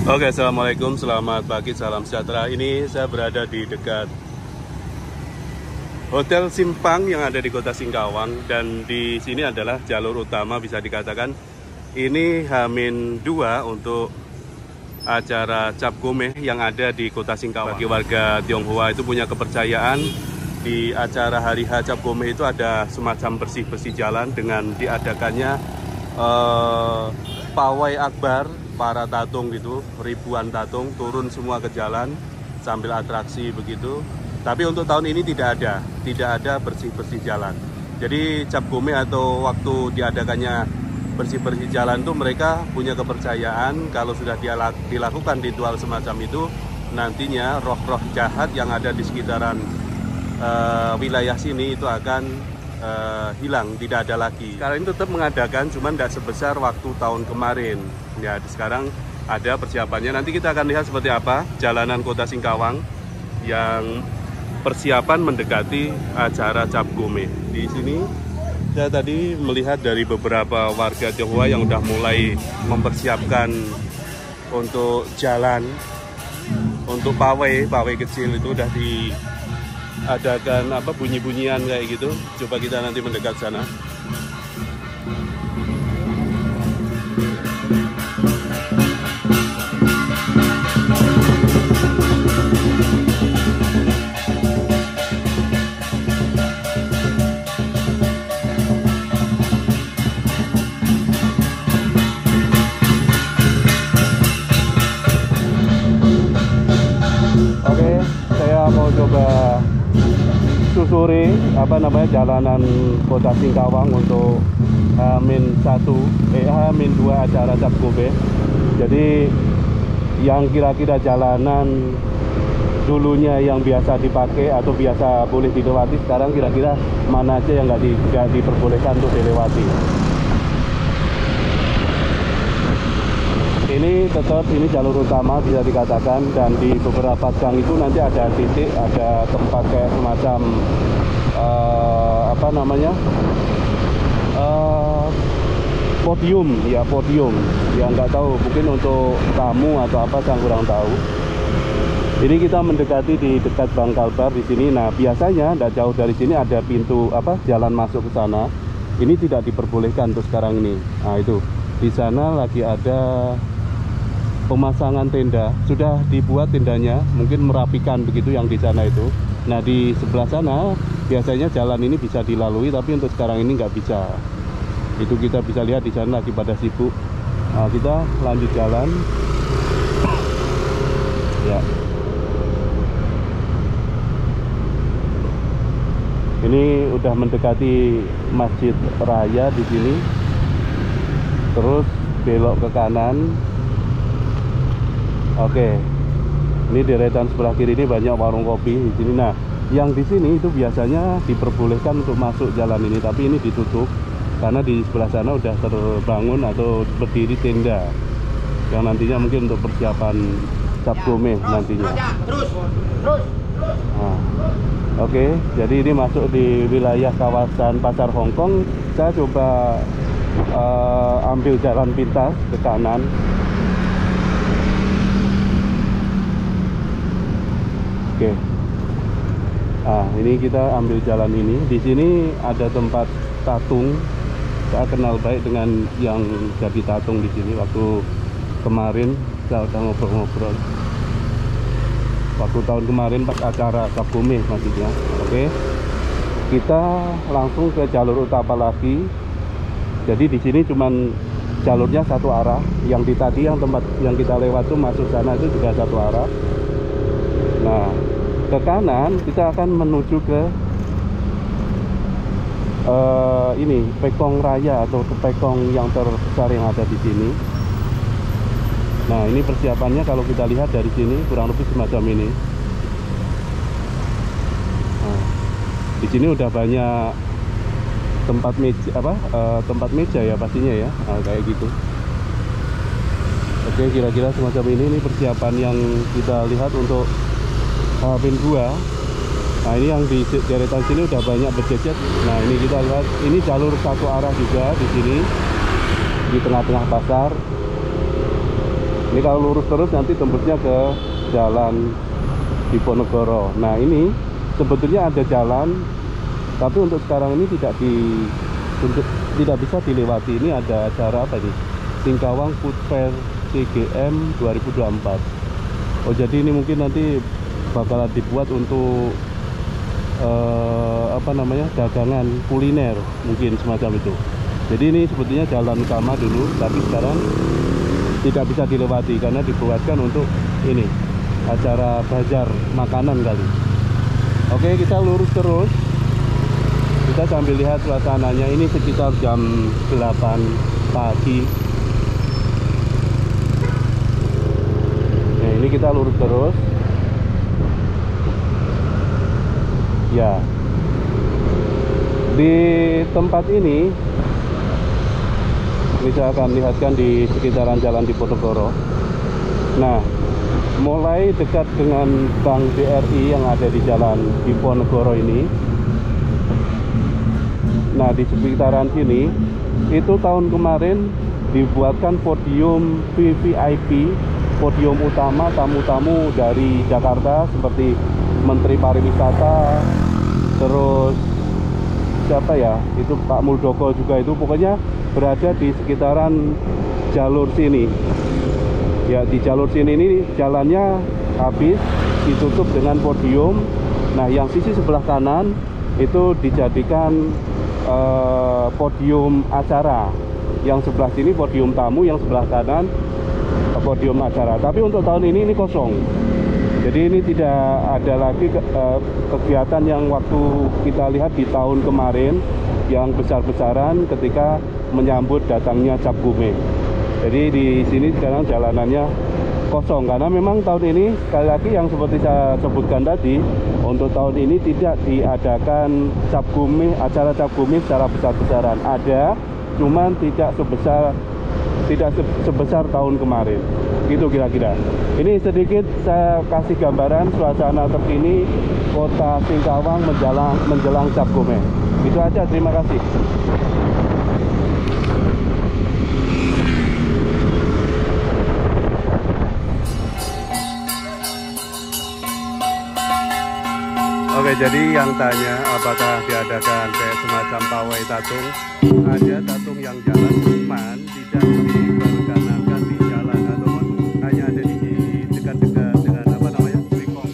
Oke, assalamualaikum, selamat pagi, salam sejahtera. Ini saya berada di dekat Hotel Simpang yang ada di Kota Singkawang, dan di sini adalah jalur utama, bisa dikatakan ini H-2 untuk acara Cap Gomeh yang ada di Kota Singkawang. Bagi warga Tionghoa itu punya kepercayaan di acara hari H Cap Gomeh itu ada semacam bersih-bersih jalan dengan diadakannya pawai akbar. Para tatung gitu, ribuan tatung turun semua ke jalan sambil atraksi begitu. Tapi untuk tahun ini tidak ada bersih-bersih jalan. Jadi Cap Gomeh atau waktu diadakannya bersih-bersih jalan itu mereka punya kepercayaan kalau sudah dilakukan ritual semacam itu, nantinya roh-roh jahat yang ada di sekitaran wilayah sini itu akan hilang, tidak ada lagi. Sekarang ini tetap mengadakan, cuman tidak sebesar waktu tahun kemarin. Ya, sekarang ada persiapannya. Nanti kita akan lihat seperti apa jalanan Kota Singkawang yang persiapan mendekati acara Cap Gomeh. Di sini saya tadi melihat dari beberapa warga Tionghoa yang udah mulai mempersiapkan untuk jalan, untuk pawai kecil itu udah diadakan bunyi-bunyian kayak gitu. Coba kita nanti mendekat sana. Mau coba susuri jalanan Kota Singkawang untuk H-2 acara Cap Gomeh. Jadi yang kira-kira jalanan dulunya yang biasa dipakai atau biasa boleh dilewati, sekarang kira-kira mana aja yang nggak diperbolehkan untuk dilewati. Ini tetap jalur utama bisa dikatakan, dan di beberapa gang itu nanti ada titik, ada tempat kayak semacam podium ya, nggak tahu, mungkin untuk tamu atau apa, saya kurang tahu. Ini kita mendekati di dekat Bangkal Bar di sini. Nah, biasanya tidak jauh dari sini ada pintu jalan masuk ke sana. Ini tidak diperbolehkan untuk sekarang ini. Nah, itu di sana lagi ada pemasangan tenda, sudah dibuat tendanya, mungkin merapikan begitu yang di sana itu. Nah, di sebelah sana biasanya jalan ini bisa dilalui, tapi untuk sekarang ini nggak bisa. Itu kita bisa lihat di sana lagi pada sibuk. Nah, kita lanjut jalan. Ya. Ini udah mendekati Masjid Raya di sini. Terus belok ke kanan. Oke, ini deretan sebelah kiri ini banyak warung kopi di sini. Nah, yang di sini itu biasanya diperbolehkan untuk masuk jalan ini, tapi ini ditutup karena di sebelah sana udah terbangun atau berdiri tenda yang nantinya mungkin untuk persiapan Cap Gomeh nantinya. Nah, oke, jadi ini masuk di wilayah kawasan Pasar Hongkong. Saya coba ambil jalan pintas ke kanan. Oke. Nah, ini kita ambil jalan ini. Di sini ada tempat tatung. Saya kenal baik dengan yang jadi tatung di sini. Waktu kemarin saya udah ngobrol-ngobrol. waktu tahun kemarin pas acara Cap Gome maksudnya. Oke, kita langsung ke jalur utama lagi. Jadi di sini cuman jalurnya satu arah. Yang di tadi yang tempat yang kita lewat tuh masuk sana itu juga satu arah. Nah, ke kanan kita akan menuju ke ini Pekong Raya atau Pekong yang terbesar yang ada di sini. Nah, ini persiapannya kalau kita lihat dari sini kurang lebih semacam ini. Nah, di sini udah banyak tempat meja tempat meja ya pastinya ya. Nah, kayak gitu. Oke, kira-kira semacam ini persiapan yang kita lihat untuk Hamin 2. Nah, ini yang di deretan sini udah banyak berjejer. Nah, ini kita lihat ini jalur satu arah juga di sini di tengah-tengah pasar. Ini kalau lurus terus nanti tembusnya ke jalan Diponegoro. Nah, ini sebetulnya ada jalan, tapi untuk sekarang ini tidak bisa dilewati. Ini ada acara apa ini? Singkawang Food Fair CGM 2024. Oh, jadi ini mungkin nanti bakalan dibuat untuk dagangan kuliner mungkin semacam itu. Jadi ini sebetulnya jalan utama dulu, tapi sekarang tidak bisa dilewati karena dibuatkan untuk ini acara bazar makanan kali. Oke, kita lurus terus. Kita sambil lihat suasananya. Ini sekitar jam 8 pagi. Nah, ini kita lurus terus. Ya, di tempat ini saya akan lihatkan di sekitaran jalan Diponegoro. Nah, mulai dekat dengan Bank BRI yang ada di jalan Diponegoro ini. Nah, di sekitaran sini itu tahun kemarin dibuatkan podium VVIP, podium utama tamu-tamu dari Jakarta seperti Menteri Pariwisata, terus siapa ya, itu Pak Muldoko juga, itu pokoknya berada di sekitaran jalur sini ya. Di jalur sini ini jalannya habis ditutup dengan podium. Nah, yang sisi sebelah kanan itu dijadikan podium acara, yang sebelah sini podium tamu, yang sebelah kanan podium acara. Tapi untuk tahun ini kosong. Jadi ini tidak ada lagi kegiatan yang waktu kita lihat di tahun kemarin yang besar-besaran ketika menyambut datangnya Cap Gome. Jadi di sini sekarang jalanannya kosong karena memang tahun ini sekali lagi yang seperti saya sebutkan tadi, untuk tahun ini tidak diadakan Cap Gome, acara Cap Gome secara besar-besaran. Ada, cuman tidak sebesar tahun kemarin. Gitu kira-kira. Ini sedikit saya kasih gambaran suasana terkini Kota Singkawang menjelang Cap Gome. Itu aja, terima kasih. Oke, jadi yang tanya apakah diadakan kayak semacam pawai tatung, ada tatung yang jalan cuman tidak diperkenalkan di jalan ataupun hanya ada di dekat-dekat dengan apa namanya, Pekong.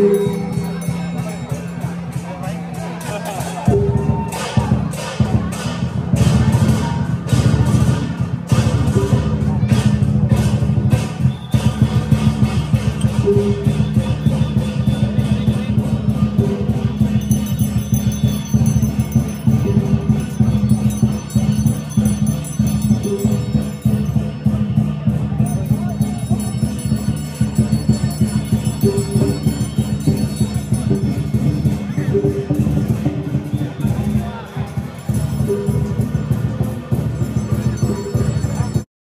Six